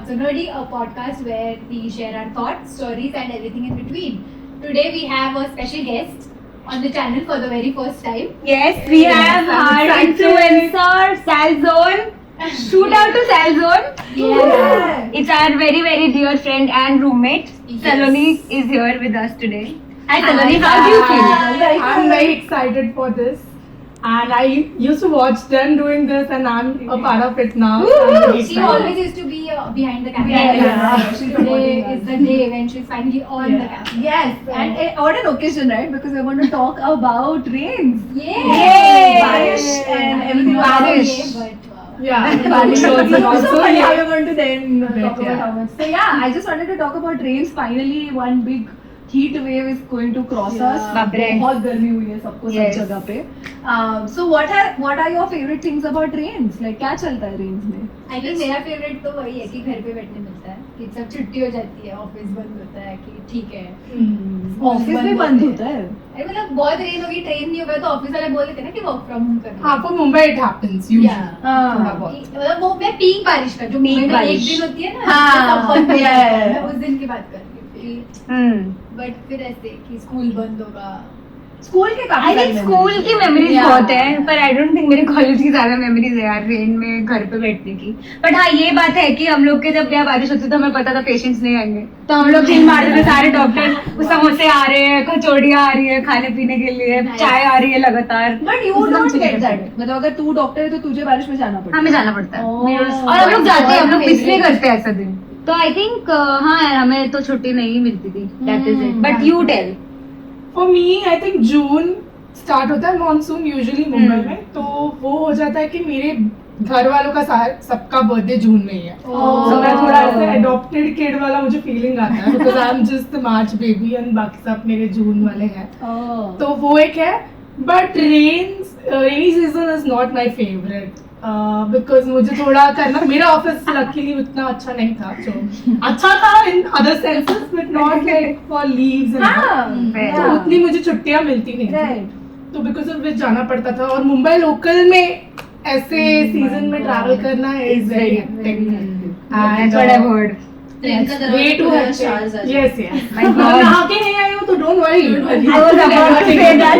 Not So Nerdy, a podcast where we share our thoughts, stories, and everything in between. Today we have a special guest on the channel for the very first time. Yes, we have our influencer Salzone. Shoot out to Salzone. Yeah. It's our very very dear friend and roommate. Yes. Saloni is here with us today. Hi Saloni, how do you feel? I'm very excited for this. And I used to watch them doing this, and I'm a part of it now. So I'm very She excited. always used to be behind the camera. Yeah. Today is the day when she's finally on the camera. Yes, and what an occasion, right? Because we're going to talk about rains. Yay! Barish and everything. Barish. Yeah, Barish. also, So funny how yeah. you're going to then talk about Yeah. how much. So yeah, I just wanted to talk about rains. Finally, one big heat wave is going to cross Yeah. us. बाप रे. बहुत गर्मी हुई है सबको सब Yes. जगह पे. So what are your favorite things about rains? Like क्या चलता है rains में? आई थिंक मेरा फेवरेट तो वही है कि घर पे बैठने मिलता है कि सब छुट्टी हो जाती है, ऑफिस बंद होता है कि ठीक है ऑफिस में बंद होता है. अरे मतलब बहुत रेन होगी, ट्रेन नहीं होगा तो ऑफिस वाले बोल देते हैं ना कि वर्क फ्रॉम होम करना हाँ, for Mumbai it happens usually. Yeah. थोड़ा बहुत. मतलब वो मैं पीक बारिश का जो Peak मुंबई में एक बारिश. दिन होती है ना हाँ, सब बंद हो yeah, जाता है, yeah. मैं उस दिन की बात कर रही हूँ Hmm. बट फिर ऐसे कि स्कूल बंद होगा. स्कूल के काफी आई थिंक सारे स्कूल memories की हैं. Memories Yeah. बहुत है, पर आई डोंट थिंक मेरे कॉलेज की ज्यादा मेमोरीज है यार रेन में घर पे बैठने की. बट हाँ ये बात है कि हम लोग के जब यहाँ बारिश होती तो हमें पता था पेशेंट्स नहीं आएंगे, तो हम लोग चिल मारते थे सारे डॉक्टर. समोसे आ रहे हैं, कचौड़ियाँ आ रही है खाने पीने के लिए, Nice. चाय आ रही है लगातार. But you एकदम don't चिल get करते that. हैं. मतलब अगर तू डॉक्टर है तो तुझे बारिश में जाना पड़ता है. हमें जाना पड़ता है Oh. और हम लोग जाते हैं, हम लोग Favorite. इसलिए करते हैं ऐसा दिन. तो आई थिंक हाँ यार हमें तो छुट्टी नहीं मिलती थी. That is it. But you tell. For me, I think June start होता है मानसून यूजुअली मुंबई में, तो वो हो जाता है कि मेरे घर वालों का सबका बर्थडे जून में ही है. So मैं थोड़ा ऐसे adopted kid वाला मुझे फीलिंग आता है because I'm just the March baby and बाकी सब मेरे जून वाले हैं. तो वो एक है. But rainy season is not my favorite. Because मुझे थोड़ा करना, मेरा ऑफिस लकीली उतना अच्छा नहीं था, जो अच्छा था in other senses but not like for leaves तो उतनी मुझे छुट्टियां मिलती नहीं थी, तो बिकॉज ऑफ विच जाना पड़ता था. और मुंबई लोकल में ऐसे सीजन में ट्रैवल करना is very hectic That's what I've heard. way too hectic. Yes. My God. नहा के नहीं आई हो तो don't worry. I was about to say that.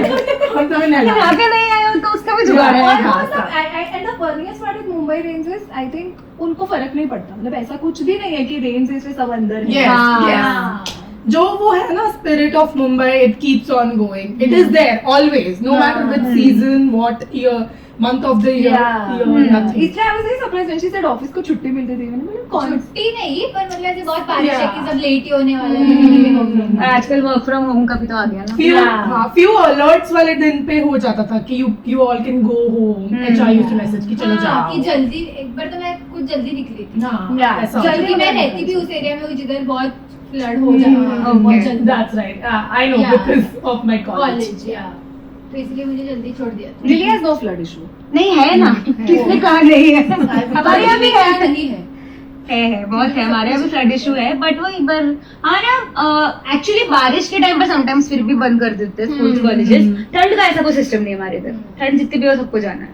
हम तो नहीं यहाँ के नहीं आए हो तो उसका भी जुगाड़ है. Yeah. And the funniest part of Mumbai rains is, I think उनको फर्क नहीं पड़ता. मतलब ऐसा कुछ भी नहीं है कि रेन्स इसमें सब अंदर है. Yes, हाँ. yes. जो वो है ना spirit of Mumbai, it keeps on going. It is there always, no matter which season, what year, month of the year, nothing. इसलिए I was very surprised when she said office को छुट्टी मिलती थी. मैंने बोला कौन छुट्टी नहीं पर मतलब ऐसे बहुत बारिश है Yeah. कि सब लेट ही होने वाला है, किसी भी work from home. आजकल वर्क फ्रॉम होम का भी तो आ गया ना. फ्यू अलर्ट्स वाले दिन पे हो जाता था कि you all can go home. HR used to message कि चलो हाँ, कि जाओ. जल्दी एक बार तो मैं कुछ जल्दी निकली थी. हाँ, Yeah. ऐसा होता जल्दी था. मैं रहती भी उस एरिया में जिधर बहुत फ्लड हो जाता है, Okay. बहुत जल्दी. That's right. I know Yeah. because of my college. College या तो इसलिए मुझे जल्दी छोड़ दिया था. Really has no flood issue. नहीं है ना, किसने कहा नहीं है. हमारे यहाँ भी है. नहीं है. है बहुत है, हमारे यहाँ भी फ्लड इशू है. बट वो एक बार हमारे एक्चुअली बारिश के टाइम पर समटाइम्स फिर भी बंद कर देते हैं स्कूल्स कॉलेजेस. ठंड का ऐसा कोई सिस्टम नहीं है हमारे इधर. ठंड जितनी भी हो सबको जाना है.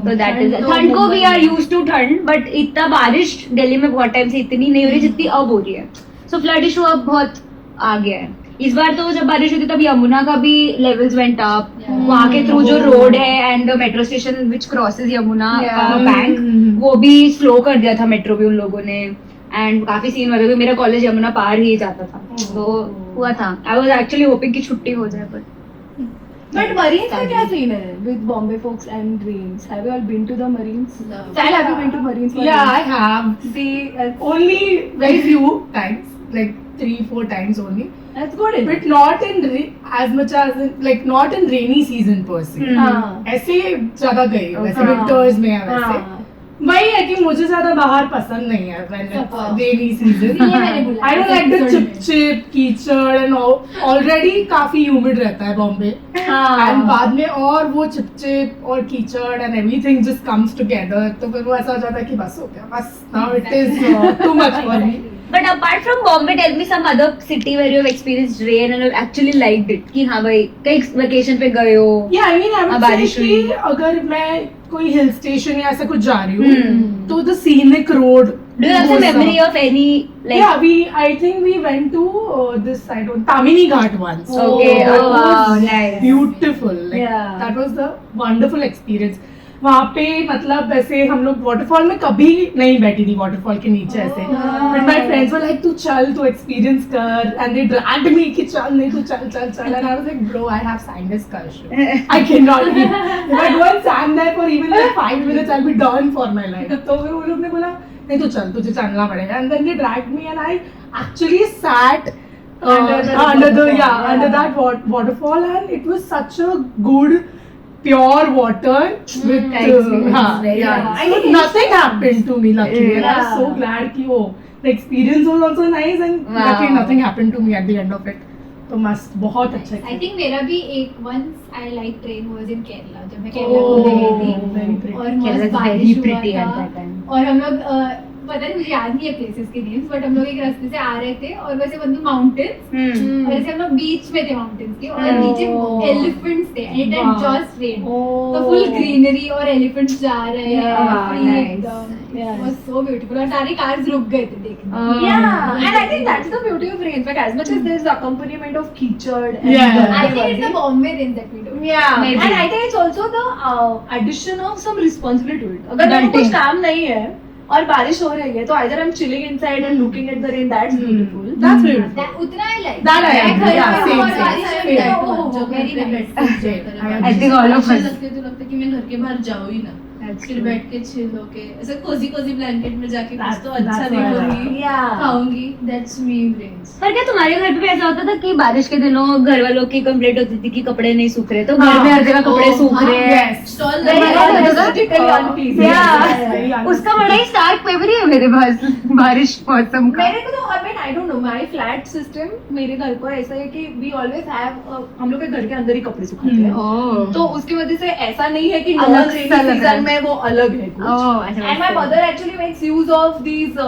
तो दैट इज ठंड को वी आर यूज्ड टू ठंड, बट इतना बारिश दिल्ली में बहुत टाइम से इतनी नहीं हो रही जितनी अब हो रही है. सो फ्लड इशू अब बहुत आ गया है. इस बार तो जब बारिश हुई तब यमुना का भी लेवल्स वेंट अप. वहाँ के थ्रू जो रोड है and metro station which crosses Yamuna bank, वो भी स्लो कर दिया था मेट्रो भी उन लोगों ने. एंड काफी सीन हुआ था, मेरा कॉलेज यमुना पार ही जाता था, तो हुआ था. आई वाज एक्चुअली होपिंग कि छुट्टी हो जाए, पर But Marines का क्या सीन है with Bombay folks and Marines? Have you all been to the Marines? Sal, have you been to Marines? Yeah, I have. See, Only very few times, like 3-4 times only. that's good. isn't But it? not in as much as like not in rainy season per se. हाँ. ऐसे ज्यादा गई हूँ, वैसे हाँ. Winters में है वैसे. हाँ. वही है कि मुझे ज्यादा बाहर पसंद नहीं है when it's rainy season. ये मैंने बोला. I don't like the chip कीचड़ and already काफी humid रहता है बॉम्बे. And बाद में और वो चिप और कीचड़ and everything just comes together, तो फिर वो ऐसा हो जाता है कि बस हो गया, बस now it is too much for me. But apart from Bombay, tell me some other city where you have experienced rain and have actually liked it. कि हाँ भाई कहीं vacation पे गए हो. Yeah, I mean, I would बारिश say कि अगर मैं कोई हिल स्टेशन या ऐसा कुछ जा रही हूँ तो the scenic road Do you have some memory of any like? Yeah, I think we went to this side of Tamini Ghat once. Okay, That oh, wow, was nice. Beautiful. Like, Yeah. that was the wonderful experience. वहाँ पे मतलब ऐसे हम लोग waterfall में कभी नहीं बैठी थी वाटरफॉल के नीचे ऐसे but my friends were like तू चल तू एक्सपीरियंस कर एंड दे ड्रैग्ड मी कि चल नहीं तू चल चल चल and I was like bro I have sinus कशर I can not if I don't stand there for even like 5 minutes I will be done for my life तो फिर वो लोग ने बोला नहीं तू चल तुझे चलना पड़ेगा and then they dragged me and I actually sat under that waterfall and it was such a good pure water with so nothing happened to me luckily and I was so glad कि the experience was also nice and luckily nothing happened to me at the end of it तो मस्त बहुत अच्छा I think मेरा भी एक once I like train was in Kerala जब मैं केरला घूमने गई थी और मस्त बारिश हुआ था और हम लोग पता नहीं मुझे याद नहीं है प्लेसेस के नेम्स बट हम लोग एक रास्ते से आ रहे थे और वैसे बंदू माउंटेन्स और ऐसे हम लोग बीच में थे माउंटेन्स के और नीचे एलिफेंट्स थे एंड इट जस्ट रेन तो फुल ग्रीनरी और एलिफेंट्स जा रहे हैं फ्री एकदम it was so beautiful और सारी कार्स रुक गए थे देखने Yeah, and I think that's the beauty of rain. Like as much as there's the accompaniment of keychad and Yeah. I think it's the Bombay rain that we do Yeah, Maybe. and I think it's also the addition of some responsibility to it. अगर मेरे को कुछ काम नहीं है और बारिश हो रही है तो either I'm chilling inside and looking at the rain. That's beautiful. that's beautiful That उतना I like That I like. घर Yeah, में same, बहुत same. बारिश Same. होती है Same. वो जो very घर पे nice बैठ के enjoy करें। I think all of बारिश us. लगती है तो लगता है कि मैं घर के बाहर जाऊँ ही ना फिर बैठ के चिल होके ऐसे कोजी कोजी ब्लैंकेट में जाके कुछ तो अच्छा that's what I देखूंगी Yeah. खाऊंगी दैट्स मी ब्रेन्स पर क्या तुम्हारे घर पे भी ऐसा होता था कि बारिश के दिनों घर वालों की कंप्लेंट होती थी कि कपड़े नहीं सूख रहे तो घर में हर जगह कपड़े सूख रहे हैं yes stall Very Very aesthetically unpleasing. Yeah. उसका बड़ा ही स्टार्क मेमोरी है मेरे पास बारिश मौसम का मेरे को तो I mean I don't know my flat system मेरे घर को ऐसा है कि वी ऑलवेज हैव हम लोग के घर के अंदर ही कपड़े सुखाते हैं तो उसकी वजह से ऐसा नहीं है कि अलग नॉन सा रेनी लग रहा है। सीजन में वो अलग है कुछ Oh, ऐसा and my mother actually makes use of these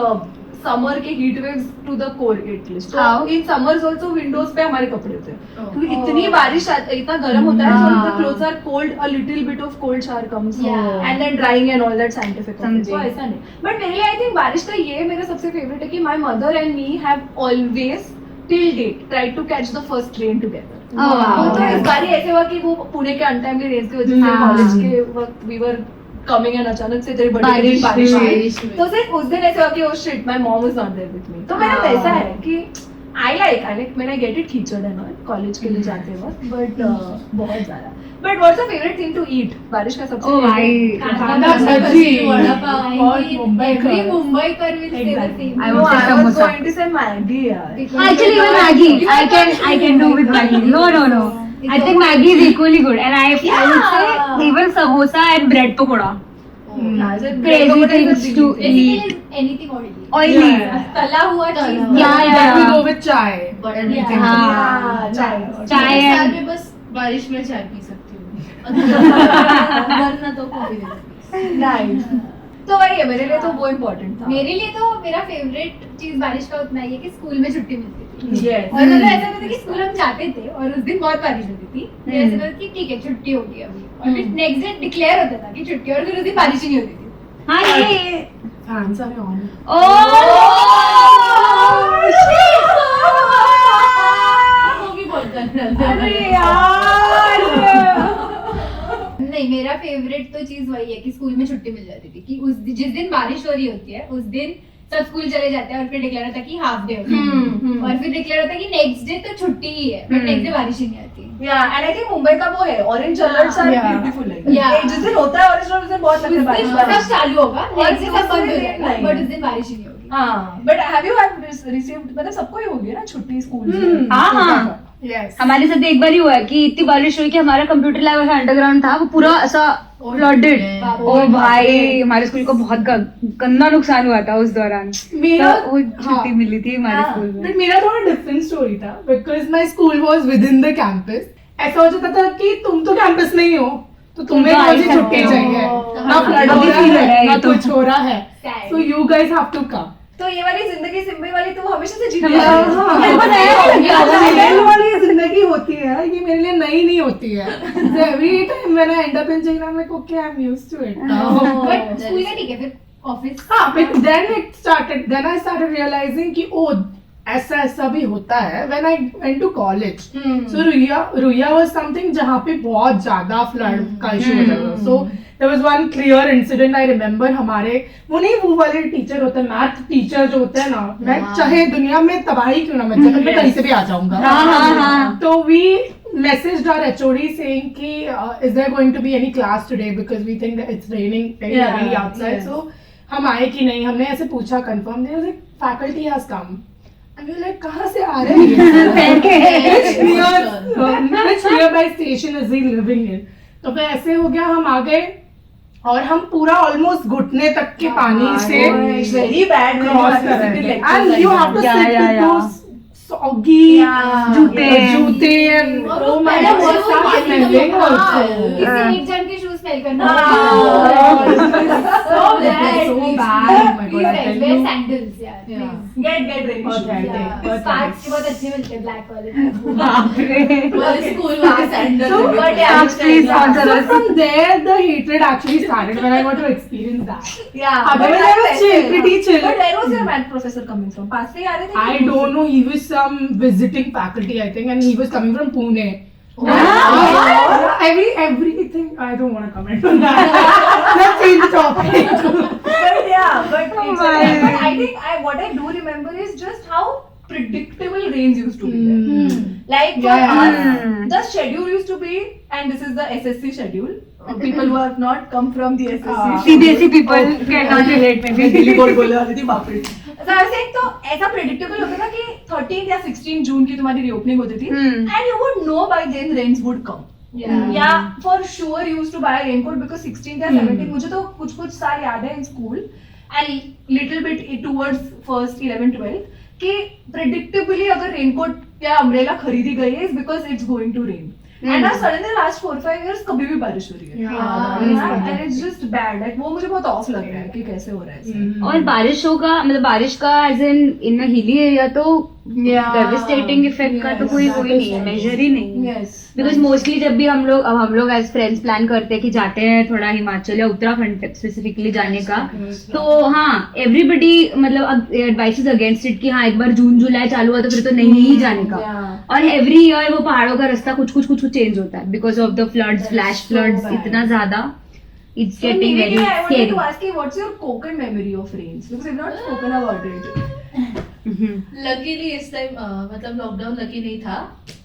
summer के heat waves to the core एटलीस्ट How? तो इन समर्स आल्सो विंडोज पे हमारे कपड़े होते हैं Oh. क्योंकि इतनी बारिश इतना गर्म होता है so the clothes are cold a little bit of cold shower comes Yeah. and then drying and all that scientific समझी। तो ऐसा नहीं बट मेरे लिए आई थिंक बारिश का ये मेरा सबसे फेवरेट है कि my mother and me have always till date tried to catch the first train together Oh, wow. वो तो इस बार ही ऐसे हुआ कि वो पुणे के अनटाइमली रेन्स की वजह से हाँ। कॉलेज के वक्त वी वर कमिंग एंड अचानक से तेरी बड़ी बारिश बारिश हुई। आई तो सिर्फ उस दिन ऐसे हुआ कि oh shit my mom is not there with me तो मेरा वैसा है कि I like when I get it कीचड़ एंड ऑल कॉलेज के लिए जाते वक्त बट बहुत ज्यादा but what's your favourite thing to eat बारिश का सबसे Oh, favorite? कांदा भजी वड़ा पाव बहुत मुंबई का every Mumbaikar will say the Exactly. same I No, would say I was samosa. going to say Maggi yaar. Because Actually, even Maggi, I can do with Maggi. No. I think Maggi is equally good, and I would Yeah. say even samosa and bread pakoda. Yeah, so Crazy bread things is to easy. eat. basically anything oily Oily. Yeah. तला हुआ चीज Yeah, that yeah. will go with chai butter Yeah. में हाँ. चाय चाय साल and में बस बारिश में चाय पी सकती हूँ वरना तो कॉफी दे नाइस तो वही है मेरे लिए तो वो इम्पोर्टेंट था मेरे लिए तो मेरा फेवरेट चीज बारिश का उतना ही है कि स्कूल में छुट्टी मिलती थी Yes. और मतलब ऐसा होता था कि स्कूल हम जाते थे और उस दिन बहुत बारिश होती थी तो ऐसा होता था कि ठीक है छुट्टी होगी अभी और फिर नेक्स्ट डे डिक्लेयर होता था कि छुट्टी और फिर उस दिन बारिश ही नहीं होती थी हाँ ये fans are on वो भी बहुत करना अरे यार नहीं मेरा फेवरेट तो चीज वही है कि स्कूल में छुट्टी मिल जाती थी कि जिस दिन बारिश हो रही होती है उस दिन सब स्कूल चले जाते हैं और फिर डिक्लेयर होता है कि हाफ डे होता है और फिर डिक्लेयर होता है कि नेक्स्ट डे तो छुट्टी ही है बट नेक्स्ट डे बारिश ही नहीं आती या एंड आई थिंक मुंबई का वो है orange alerts are Yeah. Beautiful है Yeah. जिस दिन होता है ऑरेंज अलर्ट उस दिन बहुत लगता है उस बारिश दिन बारिश सब चालू होगा और नेक्स्ट डे सब बंद हो उस दिन जाएगा नहीं। बट उस दिन बारिश ही नहीं होगी हाँ बट हैव यू रिसीव्ड मतलब सबको ही होगी ना छुट्टी स्कूल से हाँ. yes हमारे साथ एक बार ही हुआ है कि इतनी बारिश हुई कि हमारा कंप्यूटर लैब ऐसा अंडरग्राउंड था वो पूरा ऐसा फ्लडेड बाप रे। ओ भाई हमारे स्कूल को बहुत गंदा नुकसान हुआ था उस दौरान मेरा तो वो छुट्टी मिली थी हमारे हाँ, स्कूल में बट मेरा थोड़ा डिफरेंट स्टोरी था because my school was with in the campus ऐसा हो जाता था कि तुम तो कैंपस में ही हो तो तुम्हें तो कौन सी आई छुट्टी सकते हो। चाहिए ना फ्लड हो अभी रहा feel हो रहा है है ना ये तो। कुछ हो रहा है Sad. So you guys have to come तो ये वाली जिंदगी सिंबई वाली तो हमेशा से जीती हाँ, है नई वाली जिंदगी होती है ये मेरे लिए नई नहीं होती है every time when I end up in Chennai I am like okay I am used to it now but school का ठीक है फिर ऑफिस हाँ, but then I started realizing कि ऐसा भी होता है when I went to college. So Ruia was something जहाँ पे बहुत ज्यादा फ्लड का इशू होता था. So there was one clear incident I remember. हमारे वो वाले टीचर होते हैं, मैथ टीचर जो होते हैं ना, मैं चाहे दुनिया में तबाही क्यों ना मच जाए, मैं कहीं से भी आ जाऊंगा. तो we messaged our HOD saying कि is there going to be any class today because we think that it's raining very heavily outside. So हम आए कि नहीं, हमने ऐसे पूछा confirm. There was like faculty has come. And we were like, कहाँ से आ रहे हैं? Which nearby station is he living in? तो फिर ऐसे हो गया, हम आ गए और हम पूरा ऑलमोस्ट घुटने तक के पानी से वेरी बैड क्रॉस कर रहे थे. And you have to sit with those soggy जूते and oh my god, किसी एक जन के शूज फेल करना. So bad. Oh my god, I tell you. Sandals यार. Get ready. Sparks के बहुत अच्छे मिलते हैं black वाले. स्कूल वाले sandal. So, but yeah, So from there, the hatred actually started when I got to experience that. yeah. Otherwise, I was chill, pretty chill. But where was your math professor coming from? पास से ही आ रहे थे? I don't know. He was some visiting faculty, I think, and he was coming from Pune. Everything. I don't want to comment on that. Let's change the topic. But yeah, but I think what I do remember is just how predictable rains used to be there. Like for us, the schedule used to be, and this is the SSC schedule. People who have not come from the SSC. CBSE people cannot relate maybe. Delhi board बोले वाली थी बाप रे. So I was saying तो ऐसा predictable होता था कि 13 या 16 जून की तुम्हारी reopening होती थी, and you would know by then rains would come. Yeah, for sure you used to buy a raincoat because 16th या 17th मुझे तो कुछ साल याद है in school and little bit towards first 11th 12th कि predictably अगर raincoat या umbrella खरीदी गई है is because it's going to rain. And now suddenly last 4-5 years कभी भी बारिश हो रही है. And it's just bad. Like वो मुझे बहुत off लग रहा है कि कैसे हो रहा है ऐसे. और बारिश का एज इन हिली एरिया तो डेविस्टेटिंग इफेक्ट का तो कोई नहीं है, मेजर ही नहीं है. बिकॉज मोस्टली जब भी हम लोग एज फ्रेंड्स प्लान करते हैं कि जाते हैं थोड़ा हिमाचल या उत्तराखंड स्पेसिफिकली जाने का, तो हाँ एवरीबडी मतलब एडवाइसेस अगेंस्ट इट कि हाँ एक बार जून जुलाई चालू हुआ तो फिर तो नहीं ही जाने का. और एवरी ईयर वो पहाड़ों का रास्ता कुछ चेंज होता है because of the floods, flash floods इतना ज्यादा. It's getting very I wanted scary. to ask you, what's your Konkan memory of rains? Because we've not spoken about it. Luckily इस टाइम मतलब लॉकडाउन लकी नहीं था.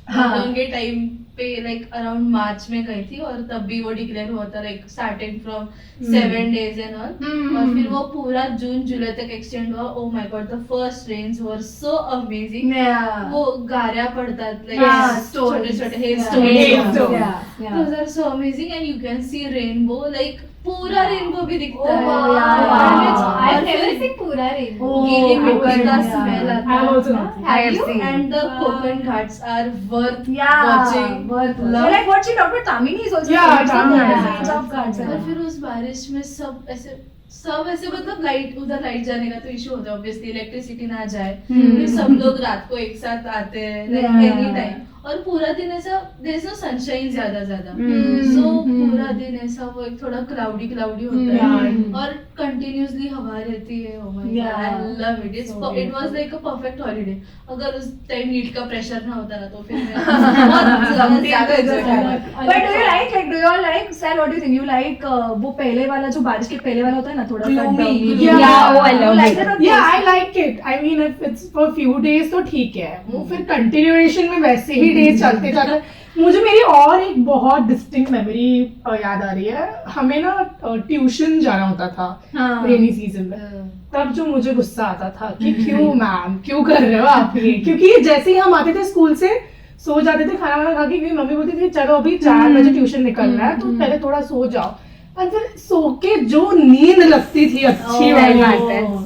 हाँ. Lockdown के time पे like around March में गई थी और तब भी वो डिक्लेयर हुआ था like starting from 7 days and all. और फिर वो पूरा जून जुलाई तक एक्सटेंड हुआ. Oh my god, the first rains were so amazing. वो गाऱ्या पडतात लाइक छोटे छोटे hailstone. Those are so amazing and you can see rainbow like पूरा रेनबो भी दिखता है. I've never seen पूरा rainbow. गीली मिट्टी का स्मेल आता I also है. not. I have seen. And the Konkan Ghats are worth Yeah, watching. worth Love. like what she talked about Tamini is also Yeah, famous for Tamini. the range of cards. और फिर उस बारिश में सब ऐसे मतलब light उधर light जाने का तो इशू होता है ऑब्वियसली. इलेक्ट्रिसिटी ना जाए फिर सब लोग रात को एक साथ आते हैं लाइक एनी टाइम. और पूरा दिन ऐसा देयर इज नो सनशाइन ज्यादा सो पूरा दिन ऐसा वो एक थोड़ा क्लाउडी होता है और कंटिन्यूअसली हवा रहती है. Oh my God, I love it. It was like a perfect holiday. अगर उस टाइम नीट का प्रेशर ना होता ना तो फिर मैं बहुत ज्यादा enjoy करता. But do you all like Sal, what do you think? You like वो पहले वाला जो बारिश के पहले वाला होता है ना थोड़ा Gloomy. Yeah, I love it. Yeah, I like it. I mean, if it's for few days तो ठीक है. वो फिर continuation में वैसे ही डेज चलते जाते. मुझे मेरी और एक बहुत डिस्टिंक्ट मेमोरी याद आ रही है. हमें ना ट्यूशन जाना होता था रेनी सीजन में. तब जो मुझे गुस्सा आता था कि क्यों मैम क्यों कर रहे हो आप ये. क्योंकि जैसे ही हम आते थे स्कूल से सो जाते थे खाना वाना खा के, क्योंकि मम्मी बोलती थी चलो अभी 4 बजे ट्यूशन निकलना है तो पहले थोड़ा सो जाओ. और फिर सो के जो नींद लगती थी अच्छी वाली,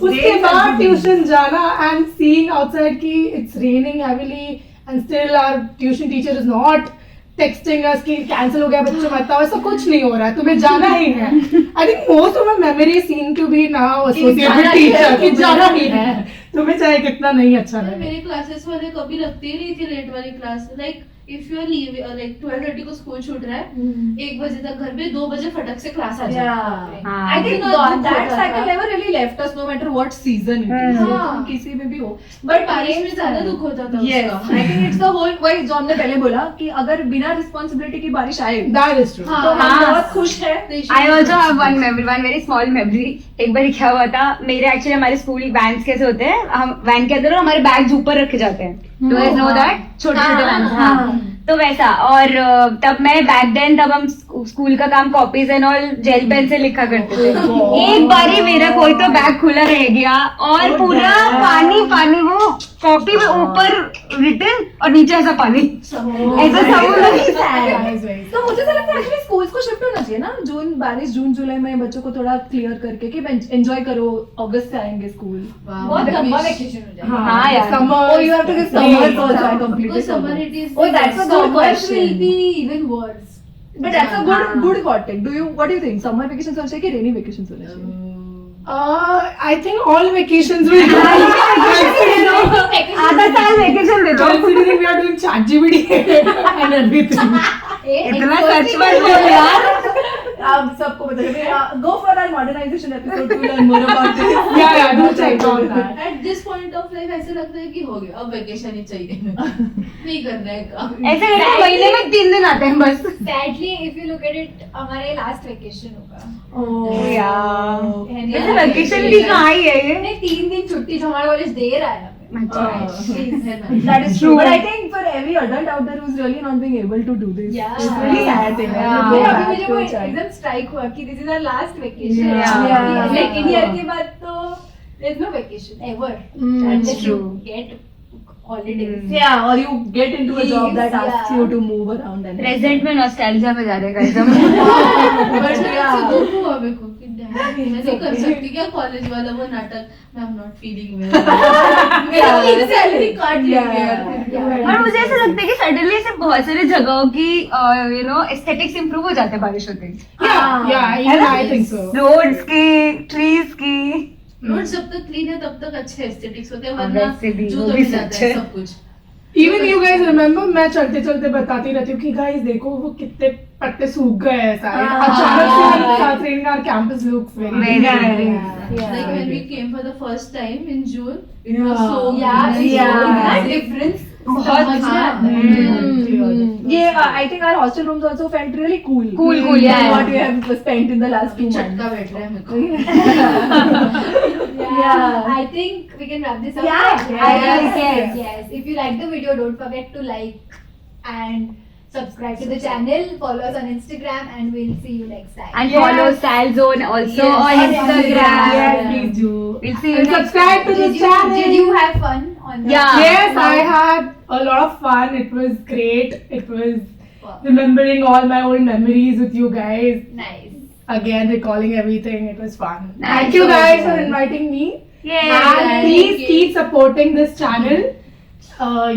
उसके बाद ट्यूशन जाना एंड सीइंग आउटसाइड कि it's raining heavily and still our tuition teacher is not texting us कि कैंसिल हो गया बच्चों मत आओ. ऐसा कुछ नहीं हो रहा है, तुम्हें जाना ही है. I think most of my memory seen to be now associated with teacher कि जाना ही है तुम्हें चाहे कितना नहीं अच्छा लगे. मेरे क्लासेस वाले कभी लगती ही नहीं थी लेट वाली class. Like if you are leaving like 12:30 को स्कूल छूट रहा है 1 बजे तक घर पे 2 बजे फटक से क्लास आ जाए I think that cycle never really left us, no matter what season it is. हाँ. किसी में भी हो. बट बारिश में ज्यादा दुख होता था Yes, उसका I think it's the whole. वही जो हमने पहले बोला कि अगर बिना रिस्पॉन्सिबिलिटी की बारिश आए That is true. तो हम हाँ. बहुत खुश है. I also have one memory, one very small memory. एक बार क्या हुआ था, मेरे एक्चुअली हमारे स्कूल वैन्स कैसे होते हैं, हम वैन के अंदर हमारे बैग्स ऊपर रखे जाते हैं. Do you know that? छोटे छोटे वैन्स. हाँ. तो वैसा, और तब मैं बैक देन तब हम स्कूल का काम copies and all gel pen से लिखा करते थे. एक बार ही मेरा कोई तो बैग खुला रह गया और पूरा पानी पानी, वो कॉपी में ऊपर रिटन और नीचे ऐसा पानी, ऐसा साउंड. तो मुझे ऐसा लगता है एक्चुअली स्कूल्स को शिफ्ट होना चाहिए ना, जून जुलाई में बच्चों को थोड़ा क्लियर करके कि एंजॉय करो, अगस्त से आएंगे स्कूल. बहुत लंबा वेकेशन हो जाएगा. हाँ यार. Summer. Oh, you have to give summers also. I completely Because summer forgot. it is Oh, that's a good Summers question. will be even worse. But that's a good hot take. What do you think? Summer vacations होना चाहिए कि rainy vacations होना चाहिए? I think all vacations will be. आधा साल vacation दे दो. Considering we are doing ChatGPT and everything. इतना सच मत बोल यार. आप सबको बताइए. Go for our modernization episode to learn more about this. Yeah, do check on that. At this point of life ऐसा लगता है कि हो गया अब वेकेशन ही चाहिए नहीं करना है काम. ऐसे करके महीने में 3 दिन आते हैं बस. Sadly, if you look at it, हमारा ये last vacation होगा. Oh, यार. Yeah. ऐसे वेकेशन भी कहाँ ही है ये. नहीं, 3 दिन छुट्टी जो हमारा कॉलेज दे रहा है. that is true. But I think for every adult out there who's really not being able to do this, Yeah. it's really sad thing. Yeah. Go फिर back अभी मुझे to वो a child. एकदम strike हुआ कि this is our last vacation. Yeah. Second year के बाद तो there's no vacation ever. That's Unless you true. get holidays. Yeah, or you get into a job that asks Yeah. you to move around and present में nostalgia में जा रहेगा एकदम. But yeah. दुख हुआ मेरे को कि damn, मैं नहीं कर सकती क्या कॉलेज वाला वो नाटक. I am not feeling well. मेरी सैलरी काट लेंगे यार. और मुझे ऐसा लगता है कि सडनली से बहुत सारी जगहों की एस्थेटिक्स इंप्रूव हो जाते हैं बारिश होते ही. Yeah, even I think so. Roads की, ट्रीज की. रोड जब तक क्लीन है तब तक अच्छे एस्थेटिक्स होते हैं हाँ, वरना वैसे भी, जो वो तो भी भी जाता सच है है. सब कुछ. Even you guys remember, मैं चलते चलते बताती रहती हूँ कि guys देखो वो कितने पत्ते सूख गए हैं सारे. अचानक से Catherine का campus looks very Very, different. very. Like when we came for the first time in June, it Yeah. was so Yeah, nice. that difference. बहुत समझ में आता है. Yeah, I think our hostel rooms also felt really cool. Cool, than yeah. What we have spent in the last 2 months. चटका बैठ रहा है मेरे को. Yeah. I think we can wrap this up. Yeah. Yes. Yes. If you like the video, don't forget to like and subscribe to the channel. Follow us on Instagram, and we'll see you next time. And follow Sal Zone also Yes, on on Instagram. Yes, please do. We'll see you And next subscribe to Did this you, channel. did you have fun on the Yeah. Yes, I had a lot of fun. It was great. It was remembering all my old memories with you guys. Nice. Again, recalling everything. It was fun. Nice. Thank you guys for inviting me. Yay. And Thank please you. keep supporting this channel.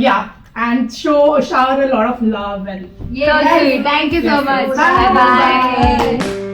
Yeah. And shower a lot of love and So sweet. Thank you so much. Bye. Bye.